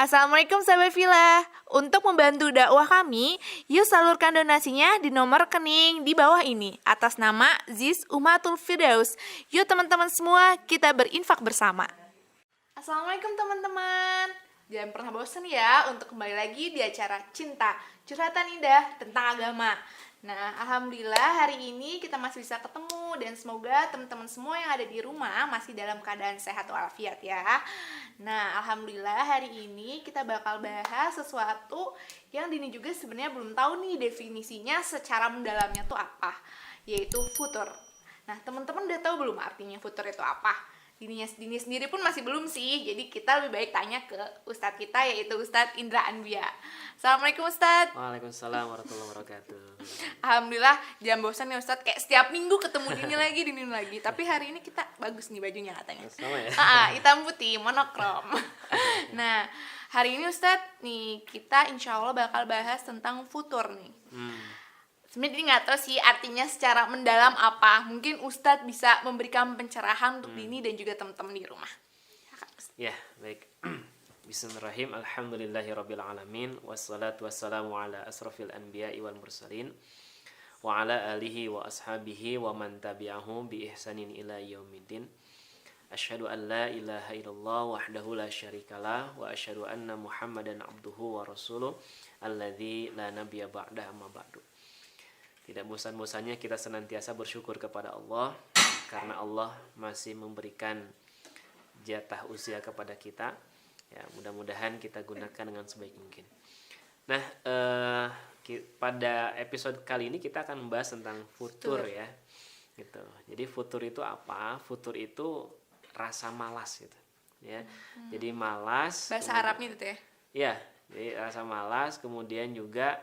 Assalamualaikum sahabat Villa. Untuk membantu dakwah kami, yuk salurkan donasinya di nomor rekening di bawah ini atas nama Ziz Umatul Firdaus. Yuk teman-teman semua, kita berinfak bersama. Assalamualaikum teman-teman. Jangan pernah bosan ya untuk kembali lagi di acara Cinta, Curhatan Indah tentang Agama. Nah, alhamdulillah hari ini kita masih bisa ketemu dan semoga teman-teman semua yang ada di rumah masih dalam keadaan sehat walafiat ya. Nah, alhamdulillah hari ini kita bakal bahas sesuatu yang Dini juga sebenarnya belum tahu nih definisinya secara mendalamnya tuh apa, yaitu futur. Nah, teman-teman udah tahu belum artinya futur itu apa? Dini sendiri pun masih belum sih, jadi kita lebih baik tanya ke Ustadz kita, yaitu Ustadz Indra Anbia. Assalamualaikum Ustadz. Waalaikumsalam warahmatullahi wabarakatuh. Alhamdulillah, jangan bosan ya Ustadz, kayak setiap minggu ketemu Dini lagi. Tapi hari ini kita bagus nih bajunya katanya. Sama ya? Hitam putih, monokrom. Nah, hari ini Ustadz, nih kita insya Allah bakal bahas tentang futur nih. Sebenarnya Dini nggak tahu sih artinya secara mendalam apa. Mungkin Ustadz bisa memberikan pencerahan untuk Dini dan juga teman-teman di rumah. Ya, baik. Bismillahirrahmanirrahim. Alhamdulillahirrabbilalamin. Wassalatu wassalamu ala asrafil anbiya'i wal mursalin. Wa ala alihi wa ashabihi wa man tabi'ahum bi ihsanin ila yaumiddin. Asyhadu an la ilaha illallah wahdahu la syarikalah. Wa asyhadu anna muhammadan abduhu wa rasuluh. Alladzi la nabiyya ba'da amma ba'du. Tidak bosan-bosannya kita senantiasa bersyukur kepada Allah karena Allah masih memberikan jatah usia kepada kita. Ya, mudah-mudahan kita gunakan dengan sebaik mungkin. Nah, pada episode kali ini kita akan membahas tentang futur ya. Gitu. Jadi futur itu apa? Futur itu rasa malas gitu. Ya. Jadi malas. Bahasa Arabnya itu ya? Iya, jadi rasa malas, kemudian juga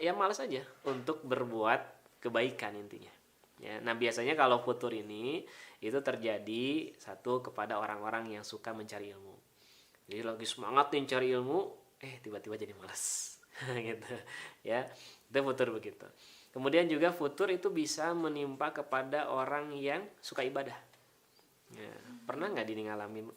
ya malas aja untuk berbuat kebaikan intinya. Ya, nah biasanya kalau futur ini itu terjadi satu kepada orang-orang yang suka mencari ilmu. Jadi lagi semangat nih cari ilmu, tiba-tiba jadi malas. Gitu. Ya, itu futur begitu. Kemudian juga futur itu bisa menimpa kepada orang yang suka ibadah. Ya, pernah nggak Dini ngalamin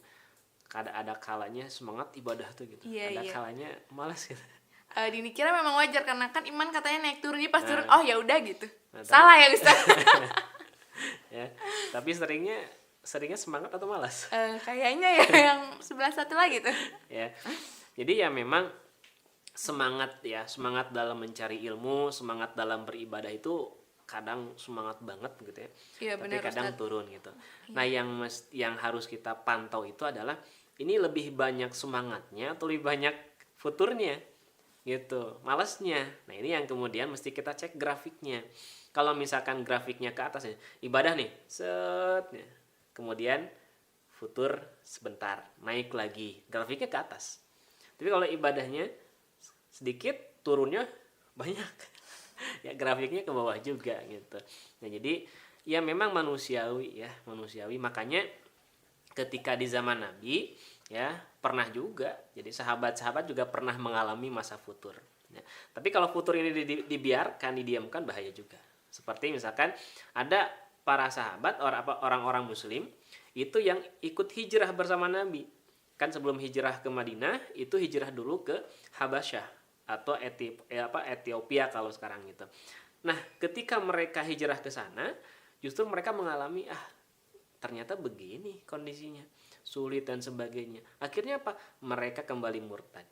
ada kalanya semangat ibadah tuh gitu, ada kalanya malas gitu. Dini kira memang wajar karena kan iman katanya naik turun, jadi pas turun oh ya udah gitu. Salah ya Ustaz. Ya, tapi seringnya semangat atau malas? Kayaknya ya yang sebelah satu lagi tuh. Ya. Jadi ya memang semangat dalam mencari ilmu, semangat dalam beribadah itu kadang semangat banget gitu ya. Iya, tapi benar, kadang Ustaz. turun gitu. Nah, yang harus kita pantau itu adalah ini lebih banyak semangatnya atau lebih banyak futurnya gitu, malasnya. Nah, ini yang kemudian mesti kita cek grafiknya. Kalau misalkan grafiknya ke atas ya, ibadah nih, set ya. Kemudian futur sebentar, naik lagi, grafiknya ke atas. Tapi kalau ibadahnya sedikit, turunnya banyak. Ya grafiknya ke bawah juga gitu. Nah, jadi ya memang manusiawi. Makanya ketika di zaman Nabi ya pernah juga, jadi sahabat-sahabat juga pernah mengalami masa futur ya. Tapi kalau futur ini didiamkan bahaya juga. Seperti misalkan ada para sahabat orang-orang muslim itu yang ikut hijrah bersama Nabi. Kan sebelum hijrah ke Madinah itu hijrah dulu ke Habasyah atau Ethiopia kalau sekarang gitu. Nah, ketika mereka hijrah ke sana, justru mereka mengalami ternyata begini kondisinya, sulit dan sebagainya. Akhirnya apa? Mereka kembali murtad.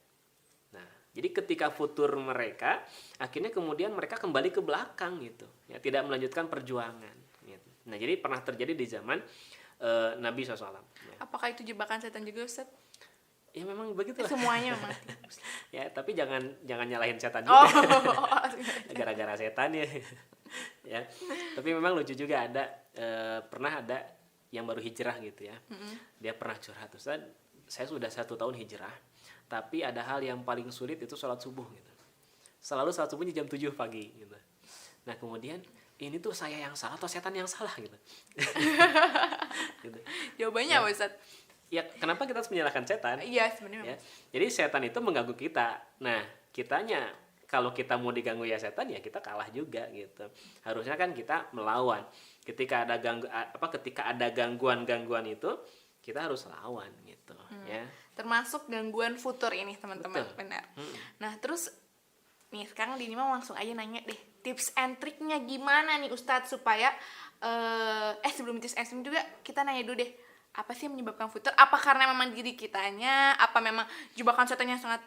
Nah, jadi ketika futur mereka, akhirnya kemudian mereka kembali ke belakang gitu. Ya, tidak melanjutkan perjuangan. Gitu. Nah, jadi pernah terjadi di zaman Nabi SAW. Ya. Apakah itu jebakan setan juga Ustaz? Ya memang begitu. Semuanya memang. Ya, tapi jangan nyalahin setan juga. Gara-gara setan ya. Ya. Tapi memang lucu juga pernah ada yang baru hijrah gitu ya. Dia pernah curhat, Ustaz, saya sudah 1 tahun hijrah, tapi ada hal yang paling sulit itu sholat subuh gitu. Selalu sholat subuhnya jam 7 pagi gitu. Nah, kemudian ini tuh saya yang salah atau setan yang salah gitu. Gitu. Jawabannya apa Ustaz? Ya, kenapa kita harus menyalahkan setan? Iya, sebenarnya. Ya. Jadi setan itu mengganggu kita. Nah, kitanya kalau kita mau diganggu ya setan, ya kita kalah juga gitu. Harusnya kan kita melawan. Ketika ada gangguan-gangguan itu, kita harus lawan gitu ya. Termasuk gangguan futur ini teman-teman. Betul. Benar. Nah terus nih sekarang Dini mau langsung aja nanya deh, tips and triknya gimana nih Ustadz supaya sebelum tips and trik juga kita nanya dulu deh, apa sih yang menyebabkan futur? Apa karena memang diri kitanya, apa memang jebakan setannya sangat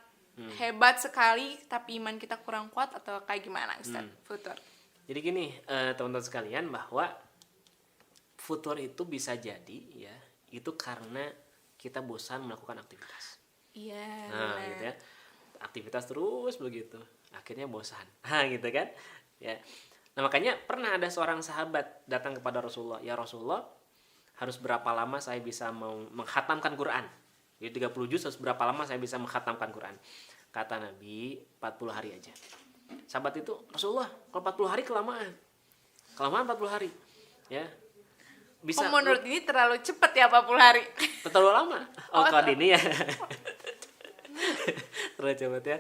hebat sekali tapi iman kita kurang kuat, atau kayak gimana Ustadz futur? Jadi gini teman-teman sekalian, bahwa futur itu bisa jadi ya itu karena kita bosan melakukan aktivitas. Iya. Nah, benar. gitu ya. Aktivitas terus begitu, akhirnya bosan. Nah, gitu kan? Ya. Nah, makanya pernah ada seorang sahabat datang kepada Rasulullah, "Ya Rasulullah, harus berapa lama saya bisa menghatamkan Quran?" Jadi 30 juz harus berapa lama saya bisa menghatamkan Quran? Kata Nabi, 40 hari aja. Sahabat itu, "Rasulullah, kalau 40 hari kelamaan." Kelamaan 40 hari. Ya. Bisa Menurut ini terlalu cepat ya 40 hari. terlalu lama. Oh, Kalau ini ya. Terlalu cepat ya.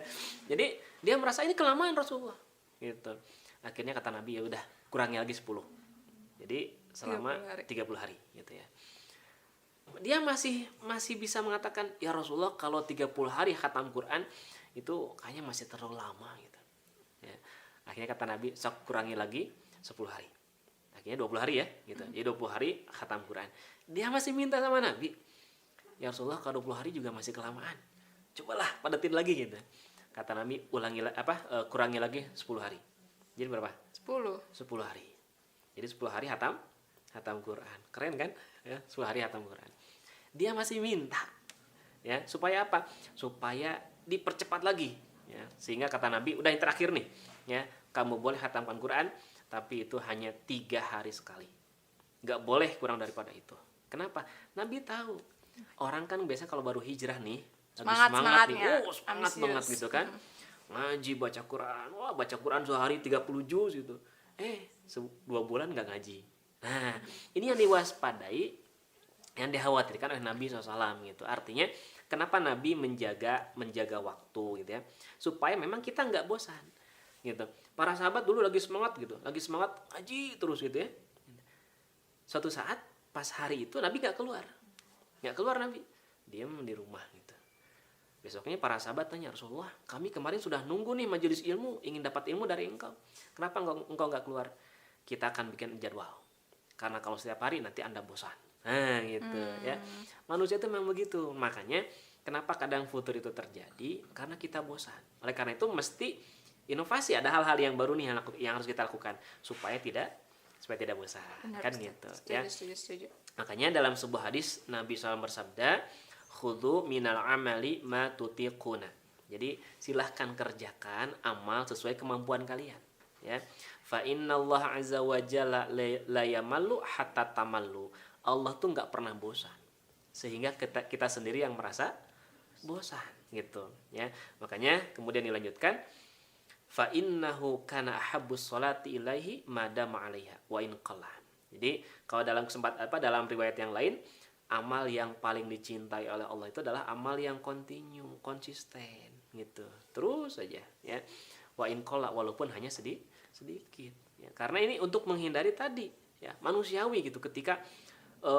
Jadi dia merasa ini kelamaan Rasulullah. Gitu. Akhirnya kata Nabi, ya udah kurangi lagi 10. Jadi selama 30 hari gitu ya. Dia masih bisa mengatakan, "Ya Rasulullah, kalau 30 hari khatam Quran itu kayaknya masih terlalu lama gitu." Ya. Akhirnya kata Nabi, "Sok kurangi lagi 10 hari." Akhirnya 20 hari ya gitu. Jadi 20 hari khatam Quran. Dia masih minta sama Nabi, "Ya Rasulullah, kalau 20 hari juga masih kelamaan. Cobalah padatin lagi gitu." Kata Nabi, kurangi lagi 10 hari. Jadi berapa? 10 hari. Jadi 10 hari hatam Quran. Keren kan? Ya, 10 hari hatam Quran. Dia masih minta. Ya, supaya apa? Supaya dipercepat lagi, ya. Sehingga kata Nabi, udah yang terakhir nih, ya. Kamu boleh hatamkan Quran, tapi itu hanya 3 hari sekali. Nggak boleh kurang daripada itu. Kenapa? Nabi tahu. Orang kan biasa kalau baru hijrah nih, semangat nih. Semangat banget gitu kan. Ngaji, baca Quran. Wah, baca Quran sehari 30 juz gitu. 2 bulan nggak ngaji. Nah, ini yang diwaspadai, yang dikhawatirkan oleh Nabi SAW gitu. Artinya, kenapa Nabi menjaga waktu gitu ya, supaya memang kita nggak bosan gitu. Para sahabat dulu lagi semangat ngaji terus gitu ya. Suatu saat pas hari itu Nabi nggak keluar Nabi, diam di rumah gitu. Besoknya para sahabat tanya, "Rasulullah, kami kemarin sudah nunggu nih majelis ilmu, ingin dapat ilmu dari engkau. Kenapa engkau nggak keluar?" "Kita akan bikin jadwal, karena kalau setiap hari nanti Anda bosan." Nah gitu ya. Manusia itu memang begitu. Makanya kenapa kadang futur itu terjadi, karena kita bosan. Oleh karena itu mesti inovasi, ada hal-hal yang baru nih yang harus kita lakukan supaya tidak bosan. Benar, Kan Ustaz. gitu ya. Setuju. Makanya dalam sebuah hadis Nabi SAW bersabda, "Khudhu minal amali ma tutiquna." Jadi silahkan kerjakan amal sesuai kemampuan kalian, ya. Fa innallaha azza wa jalla la yamallu hatta tamallu. Allah tuh nggak pernah bosan, sehingga kita sendiri yang merasa bosan gitu ya. Makanya kemudian dilanjutkan, fa innahu kana ahabbus sholati ilaihi madama 'alaiha wa in qalla. Jadi kalau dalam riwayat yang lain, amal yang paling dicintai oleh Allah itu adalah amal yang konsisten gitu. Terus saja ya. Wa in qalla, walaupun hanya sedikit ya. Karena ini untuk menghindari tadi ya, manusiawi gitu, ketika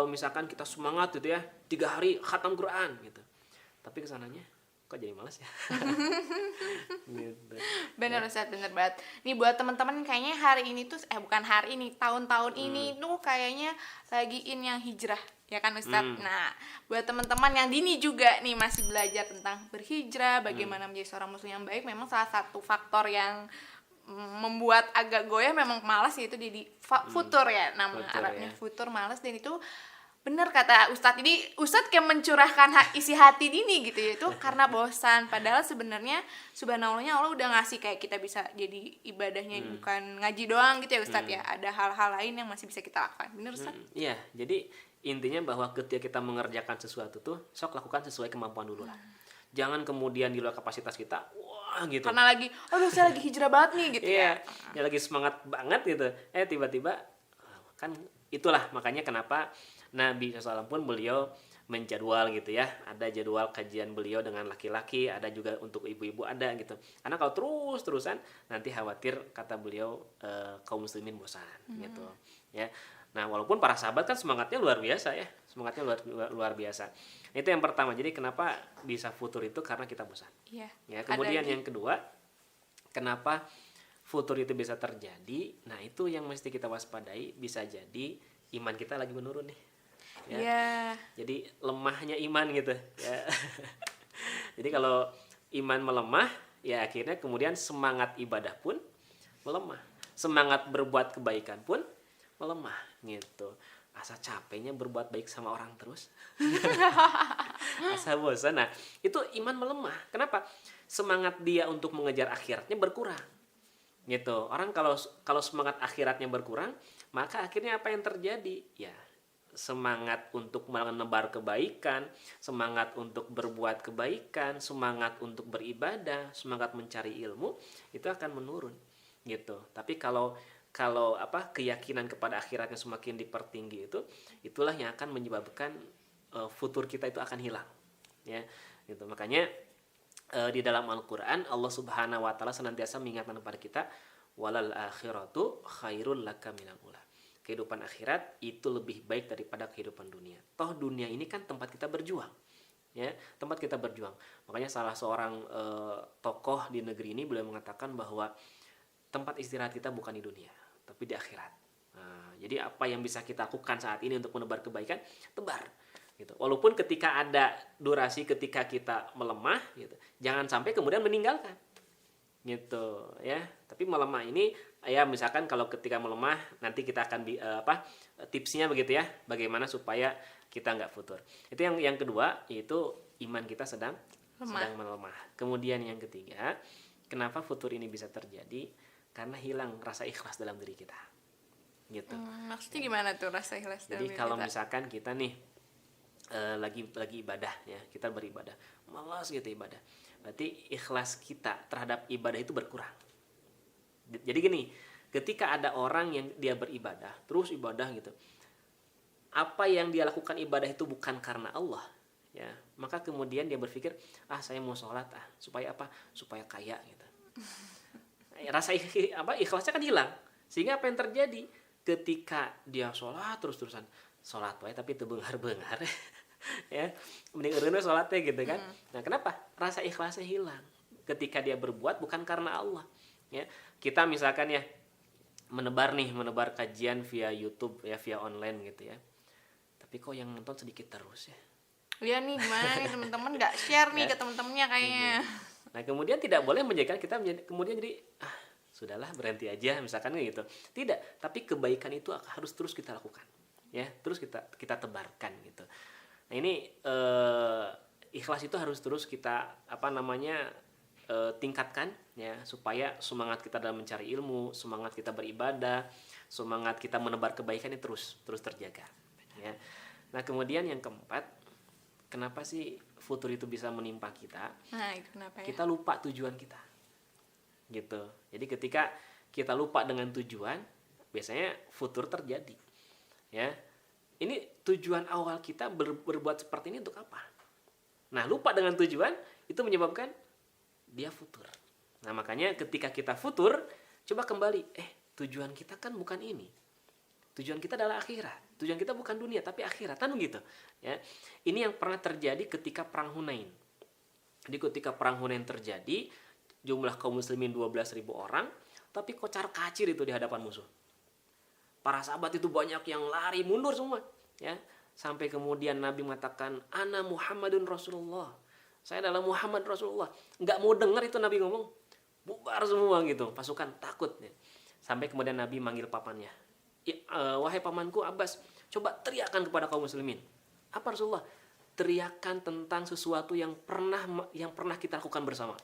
misalkan kita semangat gitu ya, 3 hari khatam Quran gitu, tapi kesananya kok jadi malas ya. Gitu. Bener Ustaz, bener banget. Nih buat teman-teman kayaknya hari ini tuh bukan hari ini, tahun-tahun ini tuh kayaknya lagi in yang hijrah, ya kan Ustaz? Nah, buat teman-teman yang Dini juga nih masih belajar tentang berhijrah, bagaimana menjadi seorang muslim yang baik, memang salah satu faktor yang membuat agak goyah memang malas, yaitu jadi futur ya, nama Arabnya futur, malas. Dan itu bener kata Ustadz, ini Ustadz kayak mencurahkan isi hati Dini gitu ya, itu karena bosan. Padahal sebenarnya subhanallahnya Allah udah ngasih kayak kita bisa jadi ibadahnya bukan ngaji doang gitu ya Ustadz ya, ada hal-hal lain yang masih bisa kita lakukan. Bener Ustadz? Iya, jadi intinya bahwa ketika kita mengerjakan sesuatu tuh sok lakukan sesuai kemampuan dulu lah. Jangan kemudian di luar kapasitas kita, wah gitu. Karena saya lagi hijrah banget nih gitu ya. Ya lagi semangat banget gitu. Tiba-tiba kan itulah makanya kenapa Nabi SAW pun beliau menjadwal gitu ya. Ada jadwal kajian beliau dengan laki-laki, ada juga untuk ibu-ibu ada gitu. Karena kalau terus-terusan nanti khawatir kata beliau kaum muslimin bosan gitu. Ya. Nah, walaupun para sahabat kan semangatnya luar biasa ya, semangatnya luar biasa. Itu yang pertama. Jadi kenapa bisa futur itu karena kita bosan. Iya. Ya, Ada kemudian lagi? yang kedua, kenapa futur itu bisa terjadi? Nah, itu yang mesti kita waspadai. Bisa jadi iman kita lagi menurun nih. Ya. Iya. Jadi lemahnya iman gitu. Ya. Jadi kalau iman melemah, ya akhirnya kemudian semangat ibadah pun melemah. Semangat berbuat kebaikan pun melemah gitu. Asa capeknya berbuat baik sama orang terus. Asa bosan. Nah, itu iman melemah. Kenapa? Semangat dia untuk mengejar akhiratnya berkurang. Gitu. Orang kalau semangat akhiratnya berkurang, maka akhirnya apa yang terjadi? Ya, semangat untuk menebar kebaikan, semangat untuk berbuat kebaikan, semangat untuk beribadah, semangat mencari ilmu itu akan menurun gitu. Tapi kalau keyakinan kepada akhiratnya semakin dipertinggi, itulah yang akan menyebabkan futur kita itu akan hilang ya gitu. Makanya di dalam Al-Qur'an Allah Subhanahu wa taala senantiasa mengingatkan kepada kita, walal akhiratu khairul laka minal ula. Kehidupan akhirat itu lebih baik daripada kehidupan dunia. Toh dunia ini kan tempat kita berjuang. Ya, tempat kita berjuang. Makanya salah seorang tokoh di negeri ini beliau mengatakan bahwa tempat istirahat kita bukan di dunia, tapi di akhirat. Nah, jadi apa yang bisa kita lakukan saat ini untuk menebar kebaikan, tebar. Gitu. Walaupun ketika ada durasi ketika kita melemah, gitu, jangan sampai kemudian meninggalkan. Gitu ya. Tapi melemah ini ya misalkan kalau ketika melemah nanti kita akan tipsnya begitu ya, bagaimana supaya kita nggak futur. Itu yang kedua, yaitu iman kita sedang melemah. Kemudian yang ketiga, kenapa futur ini bisa terjadi? Karena hilang rasa ikhlas dalam diri kita. Gitu. Maksudnya gimana tuh rasa ikhlas dalam Jadi diri kalau kita? misalkan kita nih lagi ibadah ya, kita beribadah, malas gitu ibadah. Berarti ikhlas kita terhadap ibadah itu berkurang. Jadi gini, ketika ada orang yang dia beribadah, terus ibadah gitu, apa yang dia lakukan ibadah itu bukan karena Allah, ya, maka kemudian dia berpikir, saya mau sholat supaya apa? Supaya kaya gitu. Rasa ikhlasnya kan hilang. Sehingga apa yang terjadi? Ketika dia sholat terus-terusan, sholat wae tapi teu beunghar-beunghar. Ya, mending eureunna sholatnya gitu kan. Nah, kenapa? Rasa ikhlasnya hilang. Ketika dia berbuat bukan karena Allah. Ya, kita misalkan ya menebar kajian via YouTube ya, via online gitu ya. Tapi kok yang nonton sedikit terus ya. Iya nih, gimana nih teman-teman nggak share nih ke teman-temannya kayaknya. Nah, kemudian tidak boleh menjadikan kita kemudian jadi sudahlah berhenti aja misalkan gitu. Tidak, tapi kebaikan itu harus terus kita lakukan. Ya, terus kita tebarkan gitu. Nah, ini ikhlas itu harus terus kita tingkatkan ya, supaya semangat kita dalam mencari ilmu, semangat kita beribadah, semangat kita menebar kebaikan ini terus terjaga ya. Nah, kemudian yang keempat, kenapa sih futur itu bisa menimpa kita? Nah, itu kenapa ya? Kita lupa tujuan kita. Gitu. Jadi ketika kita lupa dengan tujuan, biasanya futur terjadi. Ya. Ini tujuan awal kita berbuat seperti ini untuk apa? Nah, lupa dengan tujuan itu menyebabkan dia futur. Nah, makanya ketika kita futur, coba kembali, tujuan kita kan bukan ini. Tujuan kita adalah akhirat. Tujuan kita bukan dunia tapi akhirat, kan begitu. Ya. Ini yang pernah terjadi ketika perang Hunain. Jadi ketika perang Hunain terjadi, jumlah kaum muslimin 12.000 orang, tapi kocar-kacir itu di hadapan musuh. Para sahabat itu banyak yang lari mundur semua, ya. Sampai kemudian Nabi mengatakan, "Ana Muhammadun Rasulullah." Saya adalah Muhammad Rasulullah. Enggak mau dengar itu Nabi ngomong. Bubar semua gitu, pasukan takut. Ya. Sampai kemudian Nabi manggil pamannya. "Wahai pamanku Abbas, coba teriakkan kepada kaum muslimin." "Apa Rasulullah?" "Teriakkan tentang sesuatu yang pernah kita lakukan bersama."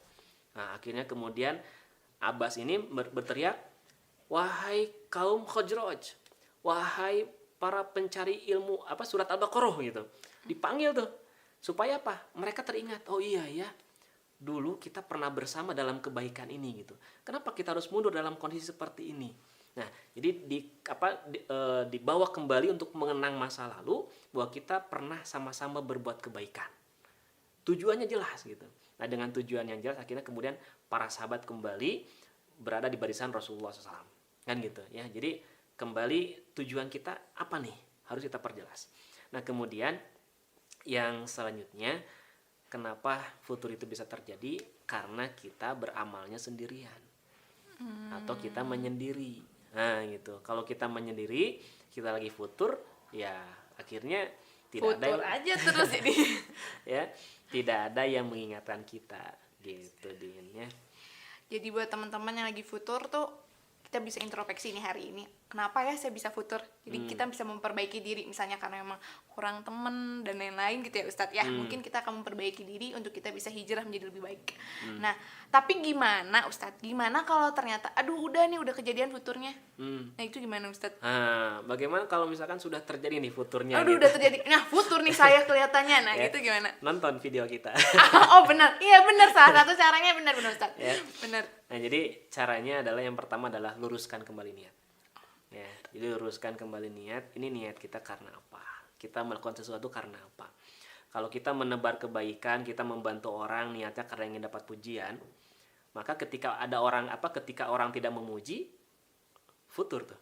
Nah, akhirnya kemudian Abbas ini berteriak, "Wahai kaum Khazraj, wahai para pencari ilmu surat Al-Baqarah," gitu. Dipanggil tuh. Supaya apa? Mereka teringat, oh iya ya, dulu kita pernah bersama dalam kebaikan ini gitu. Kenapa kita harus mundur dalam kondisi seperti ini? Nah, jadi dibawa kembali untuk mengenang masa lalu bahwa kita pernah sama-sama berbuat kebaikan. Tujuannya jelas gitu. Nah, dengan tujuan yang jelas akhirnya kemudian para sahabat kembali berada di barisan Rasulullah SAW. Kan gitu ya. Jadi kembali tujuan kita apa nih, harus kita perjelas. Nah kemudian yang selanjutnya, kenapa futur itu bisa terjadi? Karena kita beramalnya sendirian atau kita menyendiri. Nah gitu, kalau kita menyendiri, kita lagi futur, ya akhirnya tidak Futur ada aja terus ini. ya tidak ada yang mengingatkan kita gitu Din ya. Jadi buat teman-teman yang lagi futur tuh, kita bisa introspeksi nih hari ini. Kenapa ya saya bisa futur? Jadi kita bisa memperbaiki diri, misalnya karena memang kurang temen dan lain-lain gitu ya Ustadz ya. Mungkin kita akan memperbaiki diri untuk kita bisa hijrah menjadi lebih baik. Nah, tapi gimana Ustadz? Gimana kalau ternyata aduh udah kejadian futurnya? Nah, itu gimana Ustadz? Nah, bagaimana kalau misalkan sudah terjadi nih futurnya Aduh gitu? udah terjadi. Nah, futur nih saya kelihatannya. Nah, Ya, gitu gimana? nonton video kita. Oh, benar. Iya, benar, salah satu caranya benar Ustadz. Ya. Benar. Nah, jadi caranya adalah yang pertama adalah luruskan kembali niat. Ya, jadi luruskan kembali niat. Ini niat kita karena apa? Kita melakukan sesuatu karena apa? Kalau kita menebar kebaikan, kita membantu orang niatnya karena ingin dapat pujian, maka ketika orang tidak memuji, futur tuh.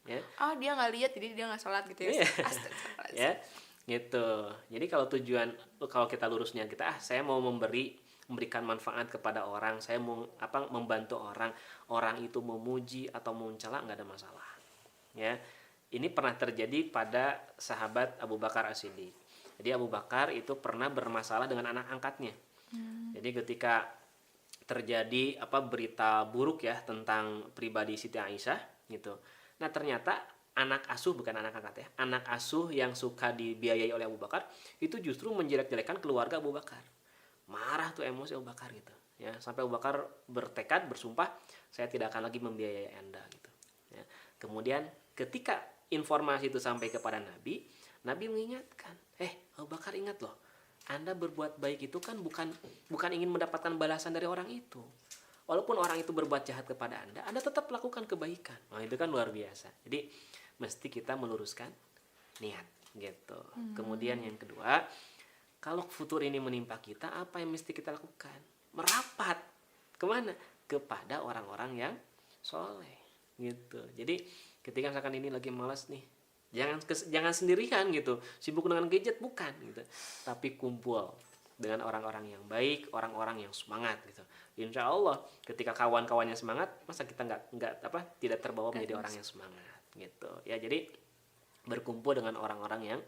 Ya. Oh, dia nggak lihat jadi dia nggak sholat gitu ya. Iya. Astagfirullahaladzim. Ya, gitu. Jadi kalau kita lurus niat kita, saya mau memberikan manfaat kepada orang, saya mau membantu orang itu memuji atau mencela, nggak ada masalah. Ya, ini pernah terjadi pada sahabat Abu Bakar As-Siddiq. Jadi Abu Bakar itu pernah bermasalah dengan anak angkatnya. Jadi ketika terjadi berita buruk ya tentang pribadi Siti Aisyah gitu. Nah ternyata anak asuh, bukan anak angkat ya, anak asuh yang suka dibiayai oleh Abu Bakar itu justru menjelek-jelekan keluarga Abu Bakar. Marah tuh emosi Abu Bakar gitu ya, sampai Abu Bakar bertekad bersumpah, saya tidak akan lagi membiayai Anda gitu ya. Kemudian ketika informasi itu sampai kepada Nabi mengingatkan, Abu Bakar, ingat loh, Anda berbuat baik itu kan bukan ingin mendapatkan balasan dari orang itu. Walaupun orang itu berbuat jahat kepada Anda tetap lakukan kebaikan. Nah, itu kan luar biasa. Jadi mesti kita meluruskan niat gitu. Kemudian yang kedua, kalau futur ini menimpa kita, apa yang mesti kita lakukan? Merapat. Kemana? Kepada orang-orang yang soleh. Gitu. Jadi ketika misalkan ini lagi malas nih, jangan sendirian gitu, sibuk dengan gadget, bukan gitu. Tapi kumpul dengan orang-orang yang baik, orang-orang yang semangat gitu. Insya Allah ketika kawan-kawannya semangat, masa kita tidak terbawa menjadi orang yang semangat gitu. Ya, jadi berkumpul dengan orang-orang yang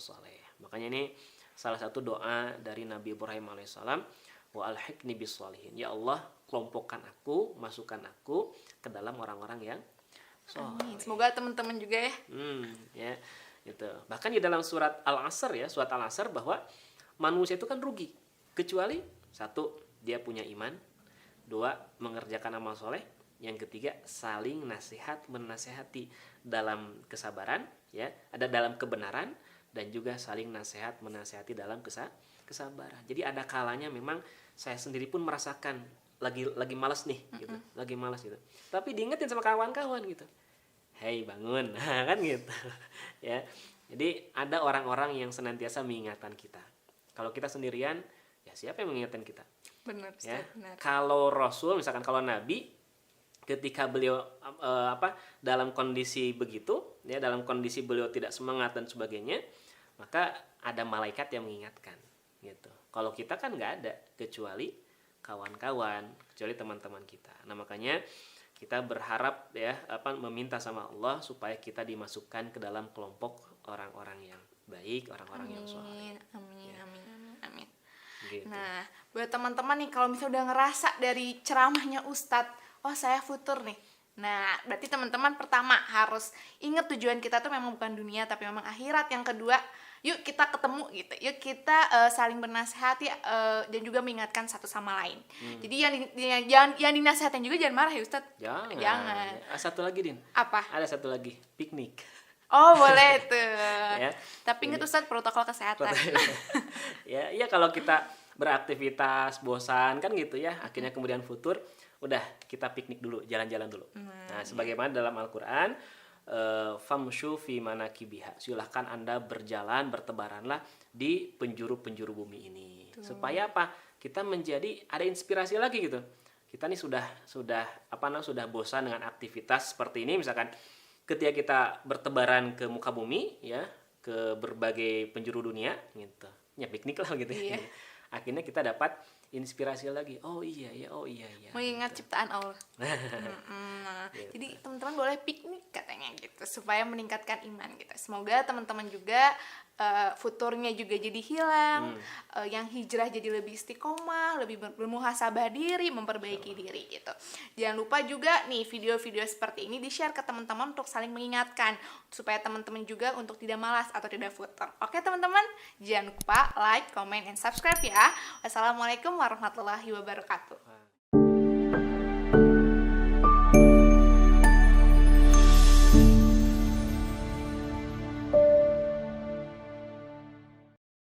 soleh. Makanya ini salah satu doa dari Nabi Ibrahim alaihissalam, wa alhiqni bis sholihin. Ya Allah, kelompokkan aku, masukkan aku ke dalam orang-orang yang soleh. Amin. Semoga teman-teman juga ya. Ya, gitu. Bahkan di dalam surat Al-Asr ya, surat Al-Asr bahwa manusia itu kan rugi kecuali satu, dia punya iman, dua, mengerjakan amal soleh, yang ketiga, saling menasehati dalam kesabaran, ya, ada dalam kebenaran, dan juga saling menasehati dalam kesabaran. Jadi ada kalanya memang saya sendiri pun merasakan lagi malas nih, gitu, lagi malas gitu. Tapi diingetin sama kawan-kawan gitu, hei bangun, kan gitu, ya. Jadi ada orang-orang yang senantiasa mengingatkan kita. Kalau kita sendirian, ya siapa yang mengingatkan kita? Benar, Ya. benar. Kalau Rasul, misalkan kalau Nabi, ketika beliau dalam kondisi begitu, ya, dalam kondisi beliau tidak semangat dan sebagainya, maka ada malaikat yang mengingatkan, gitu. Kalau kita kan nggak ada, kecuali kawan-kawan, kecuali teman-teman kita. Nah makanya kita berharap ya meminta sama Allah supaya kita dimasukkan ke dalam kelompok orang-orang yang baik, orang-orang yang soleh. Amin. Gitu. Nah, buat teman-teman nih, kalau misalnya udah ngerasa dari ceramahnya Ustadz, oh saya futur nih. Nah, berarti teman-teman pertama harus ingat tujuan kita tuh memang bukan dunia, tapi memang akhirat. Yang kedua, yuk kita ketemu gitu, yuk kita saling bernasehati dan juga mengingatkan satu sama lain. Jadi yang dinasehatin juga jangan marah ya Ustadz. Jangan. Satu lagi Din. Apa? Ada satu lagi, piknik. Oh boleh tuh. Ya. Tapi ingat Ustadz protokol kesehatan. Ya kalau kita beraktivitas bosan kan gitu ya, akhirnya kemudian futur, udah kita piknik dulu, jalan-jalan dulu. Nah, sebagaimana dalam Al-Qur'an, famshu fi manakibiha. Silahkan Anda berjalan, bertebaranlah di penjuru-penjuru bumi ini. Supaya apa? Kita menjadi ada inspirasi lagi gitu. kita nih sudah bosan dengan aktivitas seperti ini, misalkan ketika kita bertebaran ke muka bumi ya, ke berbagai penjuru dunia gitu. Ya piknik lah gitu ya. Iya. Akhirnya kita dapat inspirasi lagi. Oh iya ya, Mengingat gitu. ciptaan Allah. Nah, Gitu. jadi teman-teman boleh piknik katanya gitu supaya meningkatkan iman gitu. Semoga teman-teman juga futurnya juga jadi hilang, yang hijrah jadi lebih istiqomah, lebih bermuhasabah diri, memperbaiki diri gitu. Jangan lupa juga nih video-video seperti ini di-share ke teman-teman untuk saling mengingatkan supaya teman-teman juga untuk tidak malas atau tidak futur. Oke teman-teman, jangan lupa like, comment, and subscribe ya. Wassalamualaikum warahmatullahi wabarakatuh.